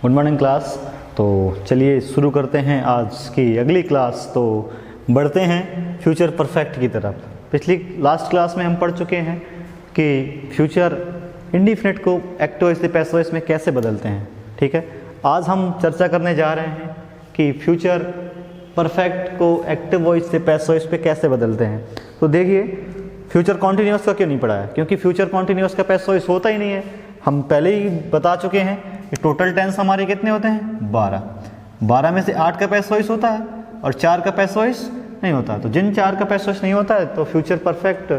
Good morning class. तो चलिए शुरू करते हैं आज की अगली क्लास। तो बढ़ते हैं फ्यूचर परफेक्ट की तरफ। पिछली लास्ट क्लास में हम पढ़ चुके हैं कि फ्यूचर इंडिफिनिट को एक्टिव वॉइस से पैसिव वॉइस में कैसे बदलते हैं। ठीक है, आज हम चर्चा करने जा रहे हैं कि फ्यूचर परफेक्ट को एक्टिव वॉइस से पैसिव वॉइस पे कैसे बदलते हैं। तो देखिए, फ्यूचर कॉन्टिन्यूअस का क्यों नहीं पढ़ा है, क्योंकि फ्यूचर कॉन्टिन्यूअस का पैसिव वॉइस होता ही नहीं है। हम पहले ही बता चुके हैं कि टोटल टेंस हमारे कितने होते हैं, 12 में से 8 का पैसिव वॉइस होता है और 4 का पैसिव वॉइस नहीं होता। तो जिन 4 का पैसिव वॉइस नहीं होता है तो फ्यूचर परफेक्ट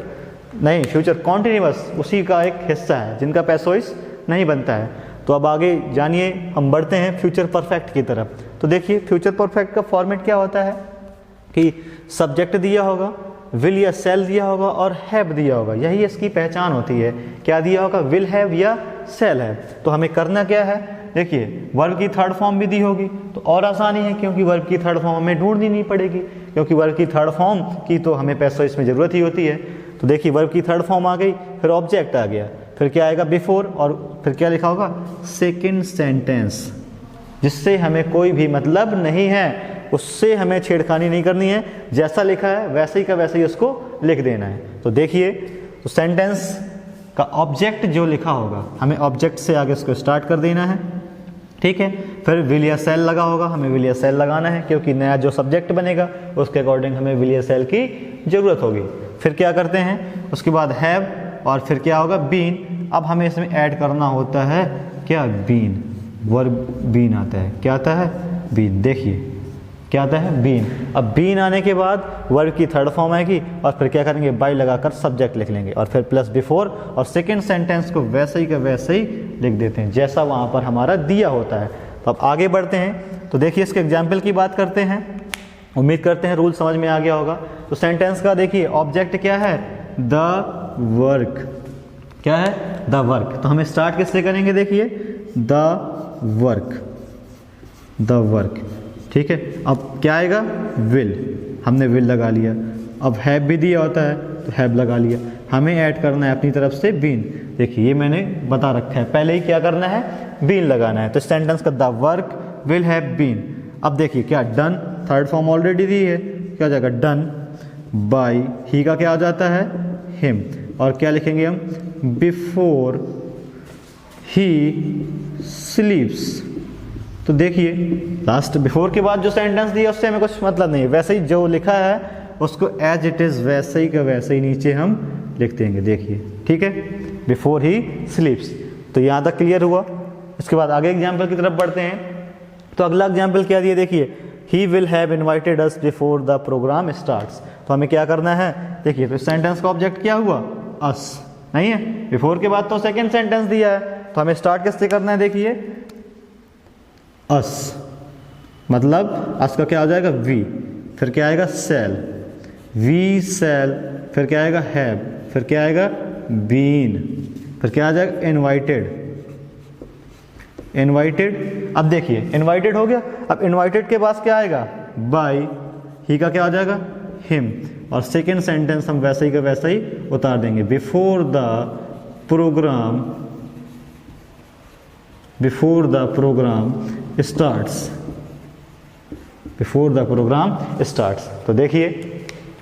नहीं, फ्यूचर कॉन्टिन्यूअस उसी का एक हिस्सा है जिनका पैसिव वॉइस नहीं बनता है। तो अब आगे जानिए, हम बढ़ते हैं फ्यूचर परफेक्ट की तरफ। तो देखिए, फ्यूचर परफेक्ट का फॉर्मेट क्या होता है कि सब्जेक्ट दिया होगा, विल या सेल दिया होगा और हैव दिया होगा। यही इसकी पहचान होती है। क्या दिया होगा, विल हैव या सेल है। तो हमें करना क्या है, देखिए वर्ब की थर्ड फॉर्म भी दी होगी तो और आसानी है, क्योंकि वर्ब की थर्ड फॉर्म हमें ढूंढनी नहीं पड़ेगी, क्योंकि वर्ब की थर्ड फॉर्म की तो हमें पैसिव वॉइस में ज़रूरत ही होती है। तो देखिए, वर्ब की थर्ड फॉर्म आ गई, फिर ऑब्जेक्ट आ गया, फिर क्या आएगा, बिफोर, और फिर क्या लिखा होगा, सेकेंड सेंटेंस, जिससे हमें कोई भी मतलब नहीं है, उससे हमें छेड़खानी नहीं करनी है। जैसा लिखा है वैसे ही का वैसे ही उसको लिख देना है। तो देखिए, तो सेंटेंस का ऑब्जेक्ट जो लिखा होगा हमें ऑब्जेक्ट से आगे उसको स्टार्ट कर देना है। ठीक है, फिर विल या सेल लगा होगा, हमें विल या सेल लगाना है, क्योंकि नया जो सब्जेक्ट बनेगा उसके अकॉर्डिंग हमें विल या सेल की ज़रूरत होगी। फिर क्या करते हैं, उसके बाद हैव, और फिर क्या होगा, बीन। अब हमें इसमें ऐड करना होता है क्या, बीन, वर्ब बीन आता है। क्या आता है, बीन। देखिए क्या आता है, बीन। अब बीन आने के बाद वर्ब की थर्ड फॉर्म आएगी और फिर क्या करेंगे, बाय लगाकर सब्जेक्ट लिख लेंगे और फिर प्लस बिफोर, और सेकंड सेंटेंस को वैसे ही का वैसे ही लिख देते हैं जैसा वहाँ पर हमारा दिया होता है। तो अब आगे बढ़ते हैं। तो देखिए, इसके एग्जाम्पल की बात करते हैं। उम्मीद करते हैं रूल समझ में आ गया होगा। तो सेंटेंस का देखिए, ऑब्जेक्ट क्या है, द वर्क। क्या है, द वर्क। तो हमें स्टार्ट किससे करेंगे, देखिए, द वर्क, द वर्क। ठीक है, अब क्या आएगा, विल, हमने विल लगा लिया। अब हैव भी दिया होता है तो हैव लगा लिया। हमें ऐड करना है अपनी तरफ से बीन। देखिए, ये मैंने बता रखा है पहले ही, क्या करना है, बीन लगाना है। तो सेंटेंस का the work will have been. अब देखिए क्या, डन, थर्ड फॉर्म ऑलरेडी दी है, क्या हो जाएगा, डन बाय, ही का क्या आ जाता है, हिम, और क्या लिखेंगे हम, बिफोर ही स्लीप्स। तो देखिए, लास्ट बिफोर के बाद जो सेंटेंस दिया उससे हमें कुछ मतलब नहीं है, वैसे ही जो लिखा है उसको एज इट इज़ वैसे ही का वैसे ही नीचे हम लिख देंगे। देखिए, ठीक है, बिफोर ही स्लीप्स। तो यहाँ तक क्लियर हुआ। इसके बाद आगे एग्जाम्पल की तरफ बढ़ते हैं। तो अगला एग्जाम्पल क्या दिया, देखिए, he will have invited us before the program starts. तो हमें क्या करना है, देखिए, तो सेंटेंस का ऑब्जेक्ट क्या हुआ, अस, नहीं है, बिफोर के बाद तो सेकेंड सेंटेंस दिया है, तो हमें स्टार्ट किससे करना है, देखिए, अस, मतलब अस का क्या हो जाएगा, वी, फिर क्या आएगा, सेल, वी सेल, फिर क्या आएगा, हैव, फिर क्या आएगा, बीन, फिर क्या आ जाएगा, इनवाइटेड, इनवाइटेड। अब देखिए, इनवाइटेड हो गया। अब इनवाइटेड के पास क्या आएगा, बाय, ही का क्या हो जाएगा, हिम, और सेकेंड सेंटेंस हम वैसे ही का वैसे ही उतार देंगे, before the program, before the program starts, before the program starts. तो देखिए,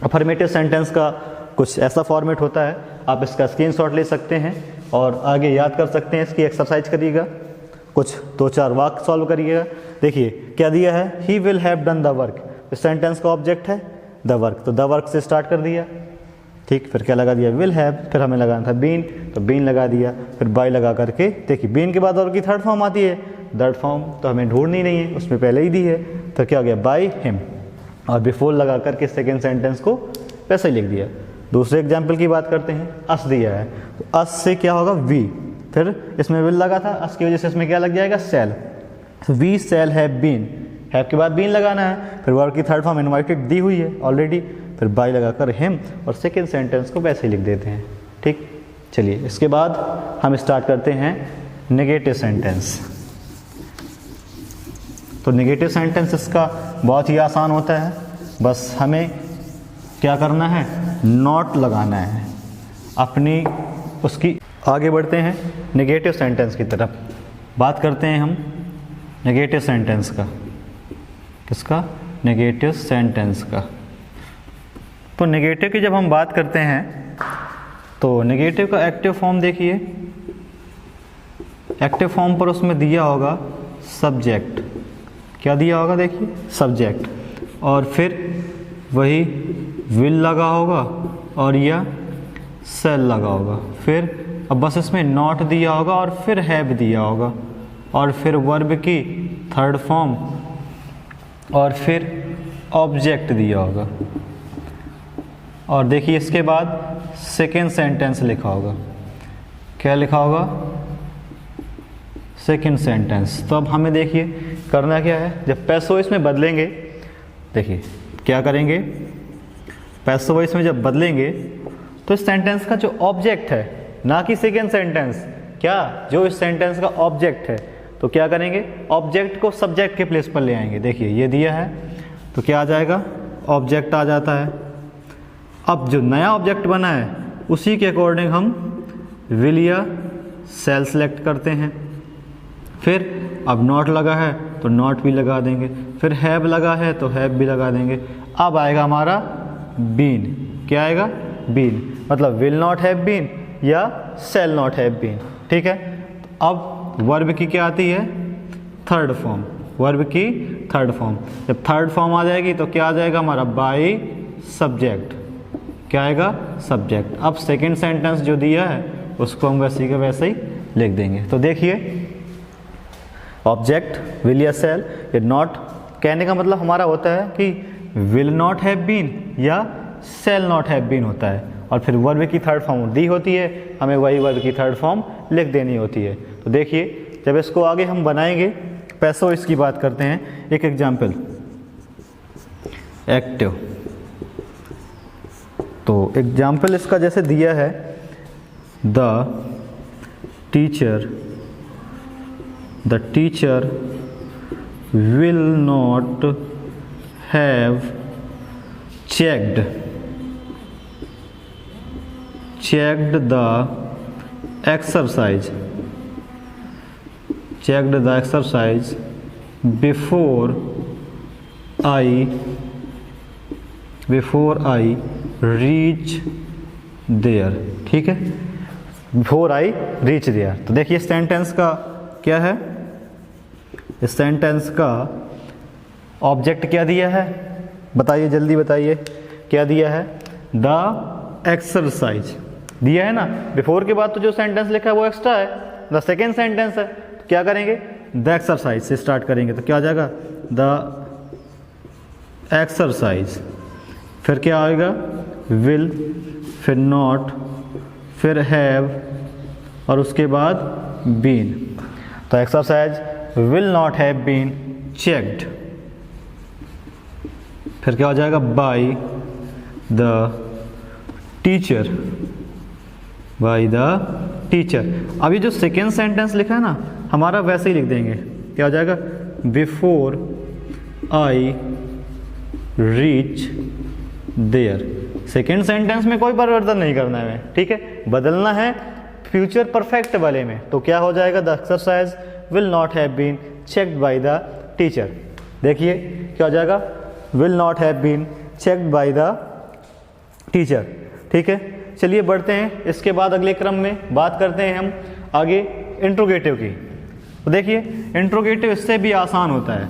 अफर्मेटिव सेंटेंस का कुछ ऐसा फॉर्मेट होता है, आप इसका स्क्रीनशॉट ले सकते हैं और आगे याद कर सकते हैं। इसकी एक्सरसाइज करिएगा, कुछ 2-4 वाक्य सॉल्व करिएगा। देखिए क्या दिया है, ही will have done the work. इस सेंटेंस का ऑब्जेक्ट है द वर्क, तो द वर्क से स्टार्ट कर दिया। ठीक, फिर क्या लगा दिया, विल हैव, फिर हमें लगाना था बीन, तो बीन लगा दिया, फिर बाय लगा करके, देखिए बीन के बाद और की थर्ड फॉर्म आती है, थर्ड फॉर्म तो हमें ढूंढनी नहीं है, उसमें पहले ही दी है। फिर क्या हो गया, बाय हिम, और बिफोर लगा करके सेकेंड सेंटेंस को वैसे ही लिख दिया। दूसरे एग्जाम्पल की बात करते हैं, अस दिया है, तो अस से क्या होगा, वी, फिर इसमें विल लगा था, अस की वजह से इसमें क्या लग जाएगा, shall, we shall have been, have के बाद बीन लगाना है, फिर वर्ब की थर्ड फॉर्म इनवाइटेड दी हुई है ऑलरेडी, फिर बाय लगाकर हिम, और सेकेंड सेंटेंस को वैसे ही लिख देते हैं। ठीक, चलिए इसके बाद हम स्टार्ट करते हैं नेगेटिव सेंटेंस। तो नेगेटिव सेंटेंस इसका बहुत ही आसान होता है, बस हमें क्या करना है, नॉट लगाना है अपनी उसकी। आगे बढ़ते हैं नेगेटिव सेंटेंस की तरफ, बात करते हैं हम नेगेटिव सेंटेंस का। किसका? नेगेटिव सेंटेंस का। तो नेगेटिव की जब हम बात करते हैं तो नेगेटिव का एक्टिव फॉर्म देखिए, एक्टिव फॉर्म पर उसमें दिया होगा सब्जेक्ट। क्या दिया होगा? देखिए सब्जेक्ट, और फिर वही विल लगा होगा और या सेल लगा होगा। फिर अब बस इसमें नॉट दिया होगा और फिर हैव दिया होगा, और फिर वर्ब की थर्ड फॉर्म, और फिर ऑब्जेक्ट दिया होगा। और देखिए इसके बाद सेकेंड सेंटेंस लिखा होगा। क्या लिखा होगा? Second sentence. तो अब हमें देखिए करना क्या है, जब पैसिव वॉइस में बदलेंगे, देखिए क्या करेंगे, पैसिव वॉइस में जब बदलेंगे तो इस सेंटेंस का जो ऑब्जेक्ट है, ना कि सेकेंड सेंटेंस, क्या जो इस सेंटेंस का ऑब्जेक्ट है, तो क्या करेंगे, ऑब्जेक्ट को सब्जेक्ट के प्लेस पर ले आएंगे। देखिए ये दिया है तो क्या आ जाएगा, ऑब्जेक्ट आ जाता है। अब जो नया ऑब्जेक्ट बना है उसी के अकॉर्डिंग हम विल या सेल सेलेक्ट करते हैं। फिर अब नॉट लगा है तो नॉट भी लगा देंगे, फिर हैव लगा है तो हैव भी लगा देंगे। अब आएगा हमारा बीन। क्या आएगा? बीन। मतलब विल नॉट हैव बीन या सेल नॉट हैव बीन। ठीक है। अब वर्ब की क्या आती है? Third form. वर्ब की थर्ड फॉर्म। जब थर्ड फॉर्म आ जाएगी तो क्या आ जाएगा हमारा? By subject. क्या आएगा? सब्जेक्ट। अब सेकंड सेंटेंस जो दिया है उसको हम वैसे के वैसे ही लिख देंगे। तो देखिए ऑब्जेक्ट विल या सेल, ये नॉट कहने का मतलब हमारा होता है कि विल नॉट हैव बीन या सेल नॉट हैव बीन होता है, और फिर वर्ब की थर्ड फॉर्म दी होती है, हमें वही वर्ब की थर्ड फॉर्म लिख देनी होती है। तो देखिए जब इसको आगे हम बनाएंगे, पैसिव वॉइस की बात करते हैं। एक एग्जाम्पल, एक्टिव। तो एग्जाम्पल इसका जैसे दिया है, the teacher will not have checked the exercise before I reach there। ठीक है, before I reach there। तो देखिए सेंटेंस का क्या है, इस सेंटेंस का ऑब्जेक्ट क्या दिया है, बताइए जल्दी बताइए, क्या दिया है? द एक्सरसाइज दिया है ना। बिफोर के बाद तो जो सेंटेंस लिखा है वो एक्स्ट्रा है, द सेकेंड सेंटेंस है। तो क्या करेंगे? द एक्सरसाइज से स्टार्ट करेंगे तो क्या आ जाएगा? The exercise. फिर क्या आएगा? विल, फिर नॉट, फिर हैव, और उसके बाद बीन। तो exercise will not have been checked. फिर क्या हो जाएगा? By the teacher. अब ये जो सेकेंड सेंटेंस लिखा है ना, हमारा वैसे ही लिख देंगे। क्या हो जाएगा? Before I reach there. Second sentence में कोई परिवर्तन नहीं करना है हमें, ठीक है, बदलना है फ्यूचर परफेक्ट वाले में। तो क्या हो जाएगा? The exercise will not have been checked by the teacher. देखिए क्या हो जाएगा? Will not have been checked by the teacher. ठीक है, चलिए बढ़ते हैं। इसके बाद अगले क्रम में बात करते हैं हम आगे इंट्रोगेटिव की। तो देखिए इंट्रोगेटिव इससे भी आसान होता है,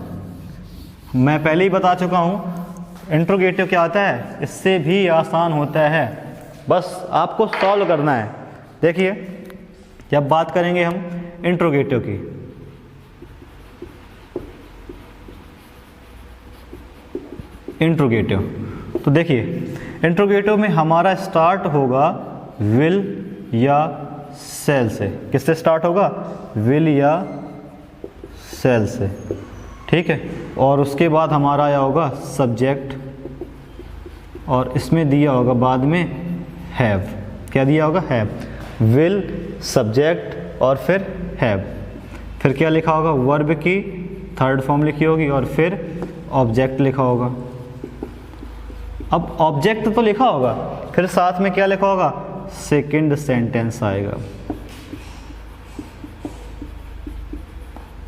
मैं पहले ही बता चुका हूँ। इंट्रोगेटिव क्या होता है? इससे भी आसान होता है, बस आपको सॉल्व करना है। देखिए जब बात करेंगे हम इंट्रोगेटिव की, इंट्रोगेटिव, तो देखिए इंट्रोगेटिव में हमारा स्टार्ट होगा विल या सेल से। किससे स्टार्ट होगा? विल या सेल से। ठीक है, और उसके बाद हमारा आया होगा सब्जेक्ट, और इसमें दिया होगा बाद में हैव। क्या दिया होगा? हैव। विल, सब्जेक्ट और फिर हैव। फिर क्या लिखा होगा? वर्ब की थर्ड फॉर्म लिखी होगी और फिर ऑब्जेक्ट लिखा होगा। अब ऑब्जेक्ट तो लिखा होगा, फिर साथ में क्या लिखा होगा? सेकंड सेंटेंस आएगा।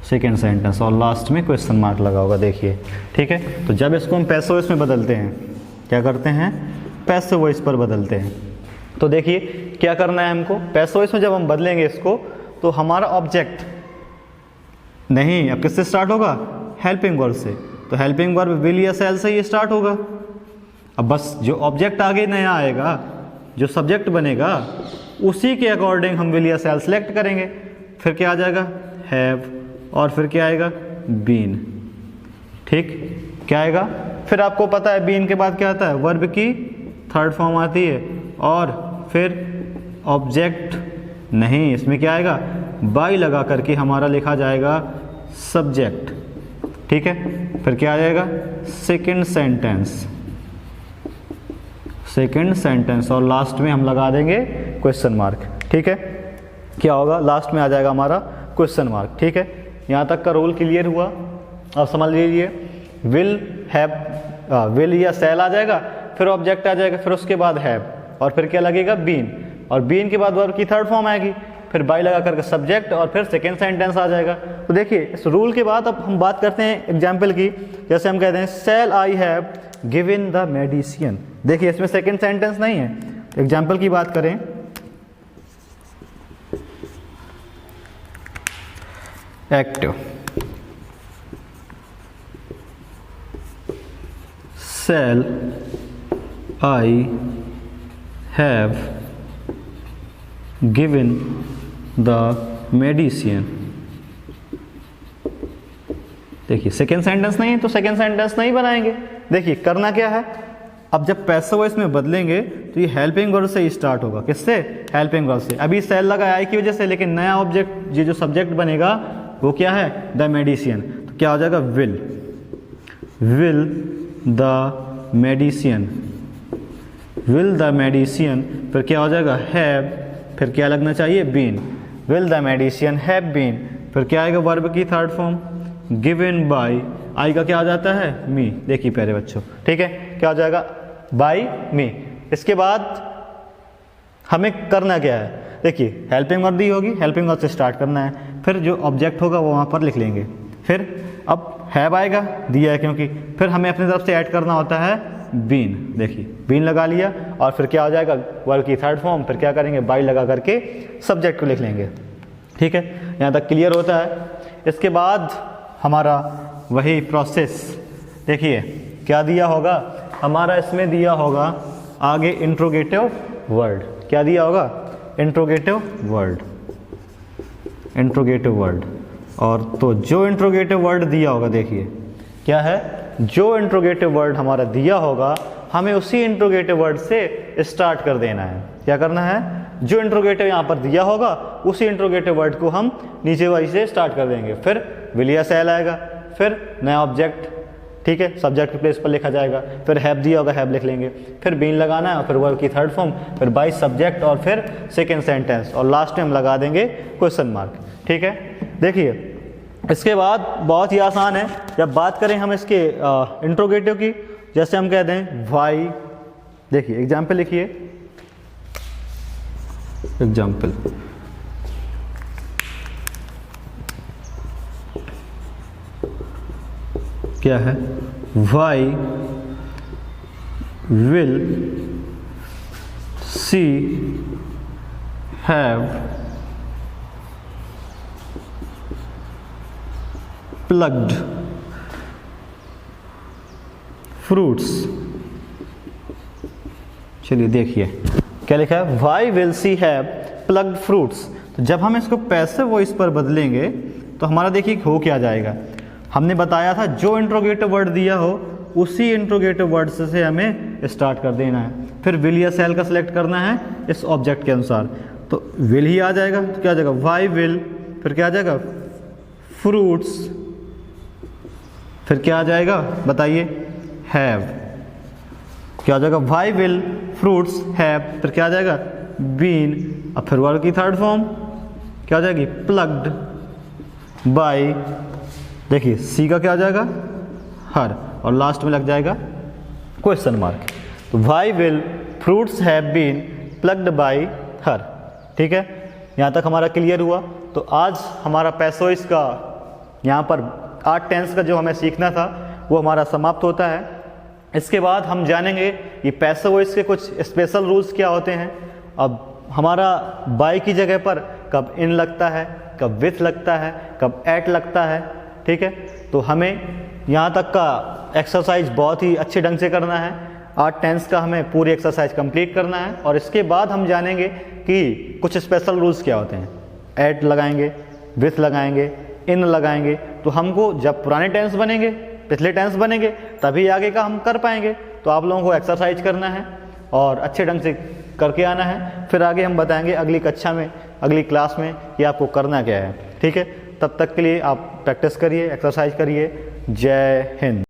सेकेंड सेंटेंस और लास्ट में क्वेश्चन मार्क लगा होगा, देखिए। ठीक है, तो जब इसको हम पैसिव वॉइस में बदलते हैं, क्या करते हैं, पैसिव वॉइस पर बदलते हैं। तो देखिए क्या करना है हमको, पैसिव वॉइस में जब हम बदलेंगे इसको तो हमारा ऑब्जेक्ट नहीं, अब किससे स्टार्ट होगा, हेल्पिंग वर्ब से। तो हेल्पिंग वर्ब विल या शैल से ये स्टार्ट होगा। अब बस जो ऑब्जेक्ट आगे नया आएगा, जो सब्जेक्ट बनेगा, उसी के अकॉर्डिंग हम विल या शैल सेलेक्ट करेंगे। फिर क्या आ जाएगा, हैव, और फिर क्या आएगा, बीन। ठीक, क्या आएगा, फिर आपको पता है बीन के बाद क्या आता है, वर्ब की थर्ड फॉर्म आती है, और फिर ऑब्जेक्ट नहीं, इसमें क्या आएगा, बाई लगा करके हमारा लिखा जाएगा सब्जेक्ट। ठीक है, फिर क्या आ जाएगा, सेकंड सेंटेंस, सेकंड सेंटेंस, और लास्ट में हम लगा देंगे क्वेश्चन मार्क। ठीक है, क्या होगा, लास्ट में आ जाएगा हमारा क्वेश्चन मार्क। ठीक है, यहाँ तक का रूल क्लियर हुआ। अब समझ लीजिए, विल हैव, विल या शैल आ जाएगा, फिर ऑब्जेक्ट आ जाएगा, फिर उसके बाद हैव, और फिर क्या लगेगा, बीन, और बीन के बाद वर्ब की थर्ड फॉर्म आएगी, फिर बाई लगा करके सब्जेक्ट, और फिर सेकेंड सेंटेंस आ जाएगा। तो देखिए इस रूल के बाद अब हम बात करते हैं एग्जाम्पल की। जैसे हम कहते हैं shall I have given the medicine, देखिए इसमें सेकेंड सेंटेंस नहीं है। एग्जाम्पल की बात करें, active, shall I have given the medicine। देखिए सेकेंड सेंटेंस नहीं है तो सेकेंड सेंटेंस नहीं बनाएंगे। देखिए करना क्या है, अब जब पैसिव वॉइस में बदलेंगे तो ये हेल्पिंग वर्ब से ही स्टार्ट होगा। किससे, हेल्पिंग वर्ब से। अभी सेल लगा आई की वजह से, लेकिन नया ऑब्जेक्ट, ये जो सब्जेक्ट बनेगा वो क्या है, द मेडिसिन। तो क्या हो जाएगा, will, will the medicine, will the medicine, फिर क्या हो जाएगा, हैव, फिर क्या लगना चाहिए, been, will the medicine have been, फिर क्या आएगा, वर्ब की third form, given by, I का क्या हो जाता है, मी। देखिए प्यारे बच्चों, ठीक है, क्या हो जाएगा, बाय मी। इसके बाद हमें करना क्या है, देखिए हेल्पिंग वर्ब दी होगी, हेल्पिंग वर्ब से स्टार्ट करना है, फिर जो ऑब्जेक्ट होगा वो वहाँ पर लिख लेंगे। फिर अब हैव आएगा, दिया है क्योंकि, फिर हमें अपनी तरफ से ऐड करना होता है बीन। देखिए बीन लगा लिया, और फिर क्या हो जाएगा, वर्ब की थर्ड फॉर्म, फिर क्या करेंगे, बाय लगा करके सब्जेक्ट को लिख लेंगे। ठीक है, यहाँ तक क्लियर होता है। इसके बाद हमारा वही प्रोसेस, देखिए क्या दिया होगा हमारा, इसमें दिया होगा आगे इंट्रोगेटिव वर्ड। क्या दिया होगा, इंट्रोगेटिव वर्ड, इंट्रोगेटिव वर्ड। और तो जो इंट्रोगेटिव वर्ड दिया होगा, देखिए क्या है, जो इंट्रोगेटिव वर्ड हमारा दिया होगा हमें उसी इंट्रोगेटिव वर्ड से स्टार्ट कर देना है। क्या करना है, जो इंट्रोगेटिव यहाँ पर दिया होगा उसी इंट्रोगेटिव वर्ड को हम नीचे वाली से स्टार्ट कर देंगे। फिर विल या शैल आएगा, फिर नया ऑब्जेक्ट, ठीक है, सब्जेक्ट के प्लेस पर लिखा जाएगा, फिर हैव दिया होगा, हैव लिख लेंगे, फिर बीन लगाना है, और फिर वर्ब की थर्ड फॉर्म, फिर बाय सब्जेक्ट, और फिर सेकेंड सेंटेंस, और लास्ट में हम लगा देंगे क्वेश्चन मार्क। ठीक है, देखिए इसके बाद बहुत ही आसान है। जब बात करें हम इसके इंट्रोगेटिव की, जैसे हम कहते हैं वाई, देखिए एग्जाम्पल लिखिए, एग्जाम्पल, क्या है, why will she have plucked fruits. चलिए देखिए क्या लिखा है, why will she have plucked fruits. तो जब हम इसको पैसिव वॉइस पर बदलेंगे तो हमारा देखिए हो क्या जाएगा, हमने बताया था जो इंट्रोगेटिव वर्ड दिया हो उसी इंट्रोगेटिव वर्ड से हमें स्टार्ट कर देना है। फिर विल या शैल का सिलेक्ट करना है इस ऑब्जेक्ट के अनुसार, तो विल ही आ जाएगा। तो क्या आ जाएगा, वाई विल, फिर क्या आ जाएगा, फ्रूट्स, फिर क्या आ जाएगा बताइए, हैव। क्या आ जाएगा, वाई विल फ्रूट्स हैव, फिर क्या आ जाएगा, बीन, अब फिर वर्ब की थर्ड फॉर्म क्या आ जाएगी, प्लग्ड बाय, देखिए सी का क्या आ जाएगा, हर, और लास्ट में लग जाएगा क्वेश्चन मार्क। तो why will fruits have been plucked by her. ठीक है, यहाँ तक हमारा क्लियर हुआ। तो आज हमारा पैसिव वॉइस का यहाँ पर आज टेंस का जो हमें सीखना था वो हमारा समाप्त होता है। इसके बाद हम जानेंगे ये पैसिव वॉइस के कुछ स्पेशल रूल्स क्या होते हैं। अब हमारा बाय की जगह पर कब इन लगता है, कब विथ लगता है, कब एट लगता है, ठीक है। तो हमें यहाँ तक का एक्सरसाइज बहुत ही अच्छे ढंग से करना है। आज टेंस का हमें पूरी एक्सरसाइज कंप्लीट करना है और इसके बाद हम जानेंगे कि कुछ स्पेशल रूल्स क्या होते हैं। एट लगाएंगे, विथ लगाएंगे, इन लगाएंगे, तो हमको जब पुराने टेंस बनेंगे, पिछले टेंस बनेंगे, तभी आगे का हम कर पाएंगे। तो आप लोगों को एक्सरसाइज करना है और अच्छे ढंग से करके आना है। फिर आगे हम बताएंगे अगली कक्षा में, अगली क्लास में कि आपको करना क्या है, ठीक है। तब तक के लिए आप प्रैक्टिस करिए, एक्सरसाइज करिए। जय हिंद।